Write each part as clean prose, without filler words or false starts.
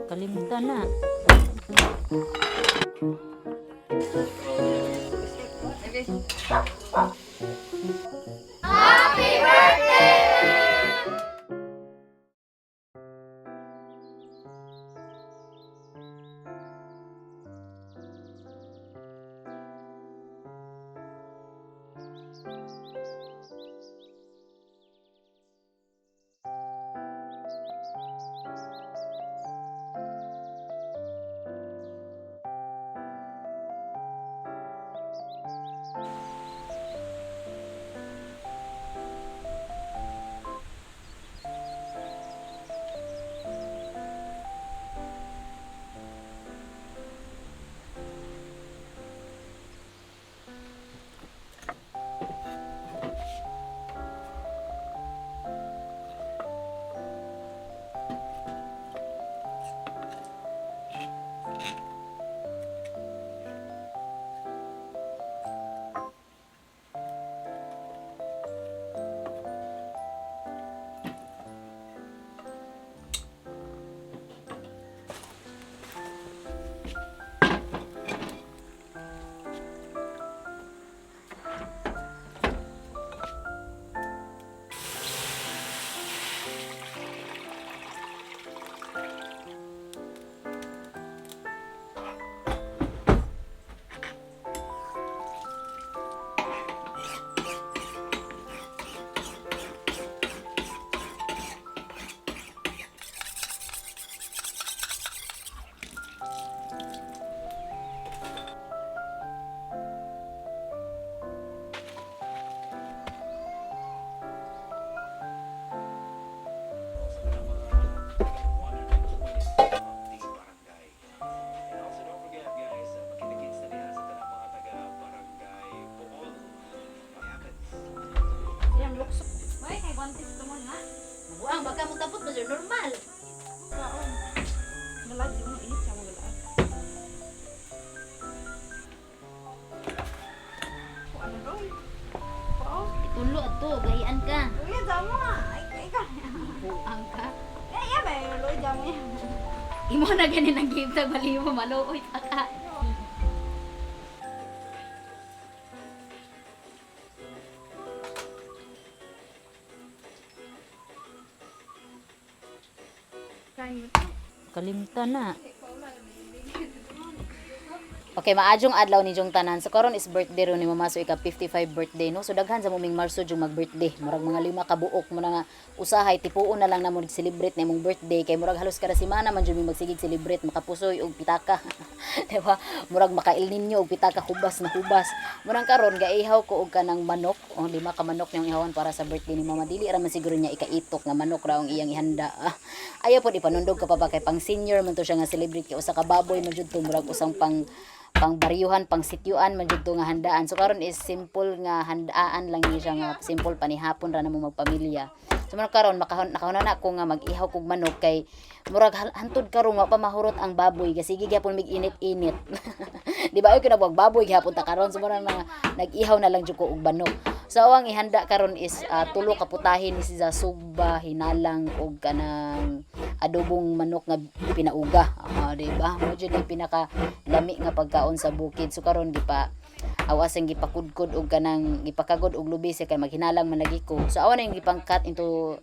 Kalimutan na. Yang lukso. May kay kontis tumon ha. Buang baka mo tapos ba normal. Kaon. Malagi mo init sa mga laag. Ko ano daw? Ko. Itulo ato, gahian ka. Uy, damo ah. Ay ka. Buang ka. Ya ba, loy damo ya. Imo na gani nang give tag bali mo maluoy pa ka. Kain Kalimutan na. Okay, maadjong adlaw ni jong tanan. So karon is birthday ro ni Mama, so ika 55 birthday no. So daghan sa muming Marso jung mag-birthday. Murag mga 5 ka buok mo nga usahay tipuon na lang na mo celebrate na imong birthday kay murag halos kada semana man jud mi magsigig celebrate makapusoy og pitaka. Di ba? Murag maka El Nino og pitaka hubas na hubas. Murag karon gaihaw ko og kanang manok, o 5 ka manok yung ihawan para sa birthday ni Mama. Dili ra man siguro niya ikaitok nga manok ra ang iyang ihanda. Ayaw po ipanundog ka pa ba kay pang senior man to siya nga celebrate kay usa ka baboy man jud to murag usang pang bariyuhan, pang sityuan man jud to nga handaan. So karon is simple nga handaan lang ni siya nga simple panihapon ra namo magpamilya. So murag karon nakahuna na ako nga mag-ihaw kog manok kay murag hantod karon wa pa mahurot ang baboy kasi gyapon mig init-init. Di ba ay kinabog baboy gyapon ta karon so murag na nag-ihaw na lang jud ko og manok. So ang ihanda karon is tulo ka putahin ni siya sugba, hinalang og kanang adobong manok nga pinauga. Di ba? Mo jud ang pinaka lami nga pagkaon sa bukid. So karon gipa awas ang gipakudkod og kanang gipakagod og lubi sa kay maghinalang man lagi ko. So awan ang gipang-cut into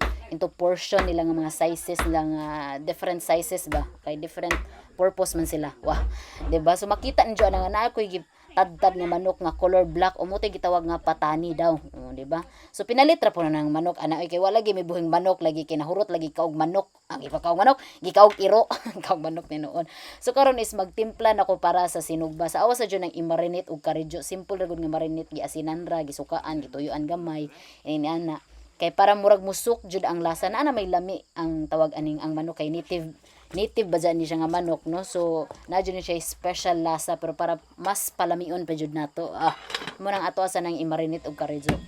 portion nila nga mga sizes nila nga different sizes ba kay different purpose man sila. Wah, di ba? So makita ninyo na nga na ako'y tad-tad nga manok nga color black o mo'y gitawag nga patani daw, di ba? So pinalit ra po na ng manok ana kay wala lagi may buhing manok lagi kay nahurot lagi kaog manok. Ang ipakaog manok, gikaog iro kaog manok ni noon. So karon is magtimpla nako para sa sinugba. Sa awas sa jud ng i-marinate og karidyo. Simple ra gud nga marinate giasinan ra, gisukaan, gituyuan gamay. Ini ana. Kay para murag musuk jud ang lasa na may lami ang tawag aning ang manok kay native ba dyan ni siya nga manok no, so nadyo ni siya special lasa pero para mas palamion pa jud nato mo nang ato asa nang i-marinate og karidyo.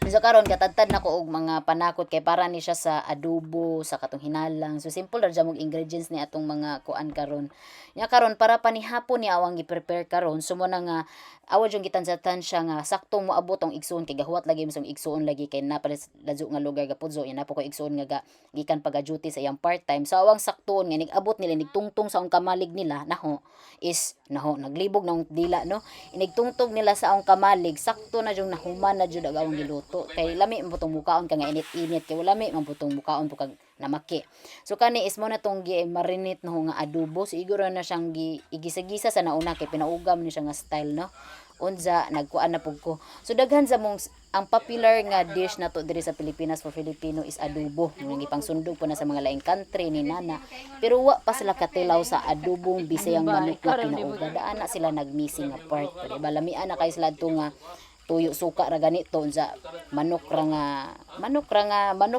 So karon katadtad na ko og mga panakot kay para ni siya sa adobo, sa katong hinalang. So simple ra jud ingredients ni atong mga kuan karon. Nya karon para panihapon ni awang gi-prepare karon sumo na nga awad yung gitanzatan siya nga saktong moabot ang igsoon kay gahuwat lagi misong igsoon lagi kay napalis ladyo nga lugar gapudso yan napo ko igsoon nga gikan pag duty sa iyang part-time. So awang saktuon nga nigabot nila nigtungtong sa ang kamalig nila naho naglibog na ang dila no. Inigtungtong nila sa ang kamalig sakto na jung nahuman na jud ang awang giluto kay lami man putong mukaon ka nga init-init kay wala mi man putong mukaon po kag namaki. So kani is mo na tong gi-marinate no nga adobo siguro na siyang igisa-gisa sa nauna kay pinaugam ni siya nga style no. Unza nagkuan na pug ko. So daghan sa mong ang popular nga dish na to diri sa Pilipinas for Filipino is adobo. Nga gipangsundog po na sa mga laing country ni nana. Pero wa pa sila katilaw sa adobong bisayang manok na pinauga. Daan na sila nagmissing nga part. Diba lamian na kay sila to nga tuyo suka ra ganito unsa manok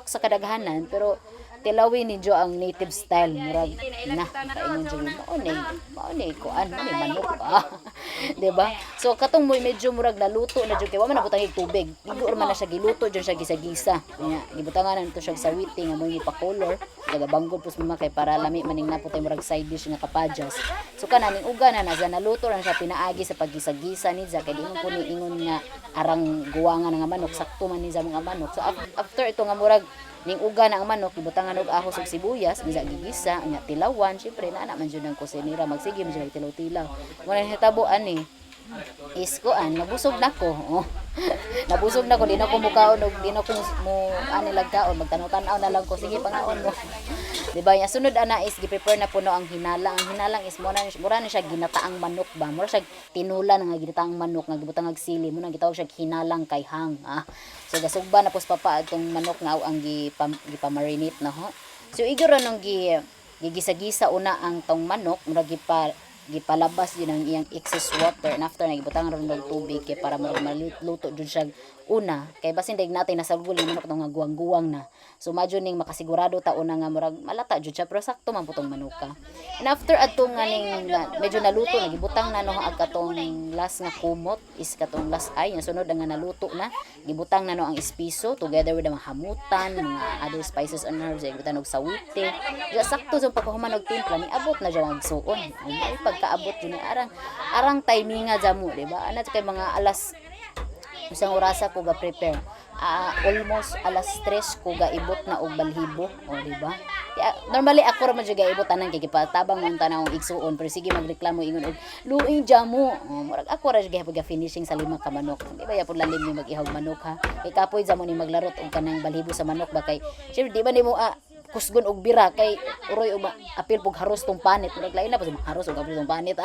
sa kadaghanan pero tilawin ni Jo ang native style murag na kaingon jud mauni kuan ni manok diba so katong mo medyo murag naluto na jud kay wa man nabutang og tubig digo man na siya giluto jud siya gisa-gisa nya gibutangan na to siya sa witi nga mo pa color tagabanggod pus mama kay para lami maning naputay murag side dish nga kapajas so kananing uga na naluto na siya pinaagi sa paggisa-gisa ni kay di mo ko ni ingon nga arang guwangan nga manok sakto man ni sa mga manok so after ito nga murag ning uga na ang manok ibutangan og ahos ug sibuyas bisa gigisa nya tilawan syempre na man jud ang kusinira magsige man jud tilaw-tilaw mo na hitabo ani is ko nabusog nako nabusog nako di na ko mukaon og di na ko mo ani lagkaon magtanaw-tanaw na lang ko sige pangaon mo diba nya sunod ana is gi-prepare na puno ang hinalang is mura ni siya ginataang manok ba mura siya tinulan nga ginataang manok nga gibutang og sili mo nang gitawag siya hinalang kay hang so gasugba na pus papa atong manok nga ang gipamarinate na ho so iguro nung gigisa-gisa una ang tong manok mura gipalabas yun ang iyang excess water and after nagibutang ron ng tubig kay para maluto jud siya una kay basin daig natin nasagol yung manok nga guwang-guwang na so madyo ning makasigurado ta una nga murag malata jud siya pero sakto man putong manuka and after atong nga ning medyo naluto nagibutang na no ang katong last nga kumot is katong last ay nga sunod nga naluto na gibutang na no ang espiso together with the mga hamutan mga other spices and herbs gibutang og sawite sakto sa pagkahuman og timpla ni abot na jud ang suon ay pagkaabot jud ni arang timinga jamo di ba ana kay mga alas isang orasa ko ga prepare almost alas 3 ko ga ibot na og balhibo di ba normally ako ra man jud ga ibot tanan kay gipatabang man tanang igsuon pero sige magreklamo ingon og luing jamo murag ako ra jud ga finishing sa 5 ka manok di ba ya pud lalim ni mag-ihawg manok ha kay kapoy jamo ni maglarot og kanang balhibo sa manok ba kay syempre di ba nimo kusgon og bira kay uroy og apil pug haros tong panit naglain na pa haros og apil tong panit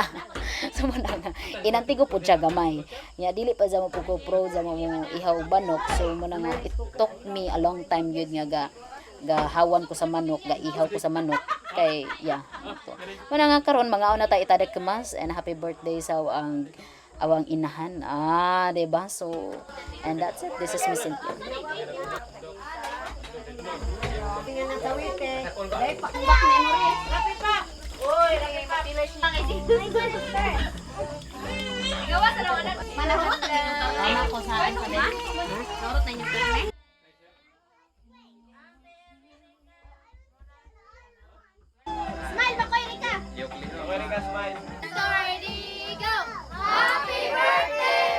so mo nga inantigo pud siya gamay nya dili pa jamo pug ko pro jamo mo ihaw og manok so mo nga it took me a long time gyud nga gahawan ko sa manok ihaw ko sa manok kay mo nga karon mga una ta itadagkemas and happy birthday sa awang inahan diba so and that's it this is Miss Cynthia. Tingnan ng tawid eh. Dahil pakbak na mo rin. Rapi pa! Uy, lagay patilas niya. Gawa sa naman na. Malahot na din yung tawid. Tama ko sa akin. Narot na yung tawid. Smile ba kayo, Rika? Okay, Rika, smile. Ready, go! Happy birthday!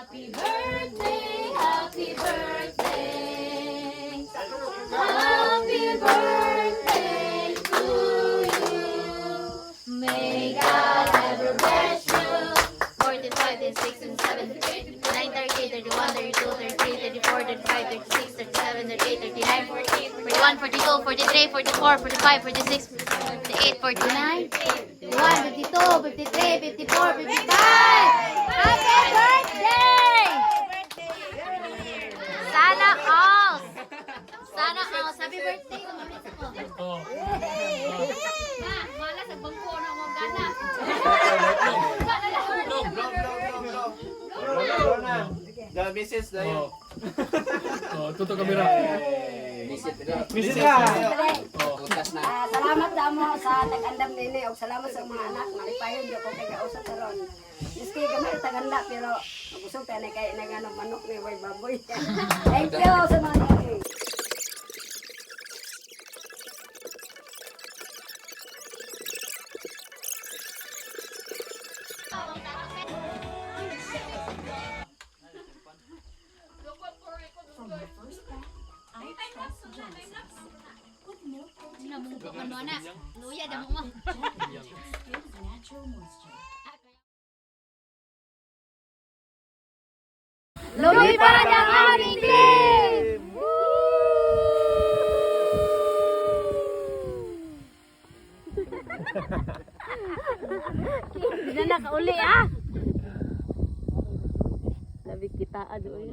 Happy birthday, happy birthday, happy birthday to you. May God ever bless you. 45, 36, and 7, 9, 30, 31, 32, 33, 34, 35, 36, 37, 38, 39, 40, 41, 42, 43, 44, 45, 46, 48, 49, 51, 52, 53, 54, 55. Happy birthday! Sana all! Sana all! Happy birthday! Mala sa bangko na mo gana. Mrs. na yun. Tuto kamera. Mrs. ka! Butas na. Salamat sa mo sa tag-andam nini o salamat sa mga anak. Malipayon di ko kay kausap karon. Miski gamay taganda pero busog ta na kay nagano manok ni way baboy. Thank you sa mga nini. Namunggo man mo na. Luya damo mo. Lumipad ang aming team! Hindi na nakauli ah! Sabi kita, adoy.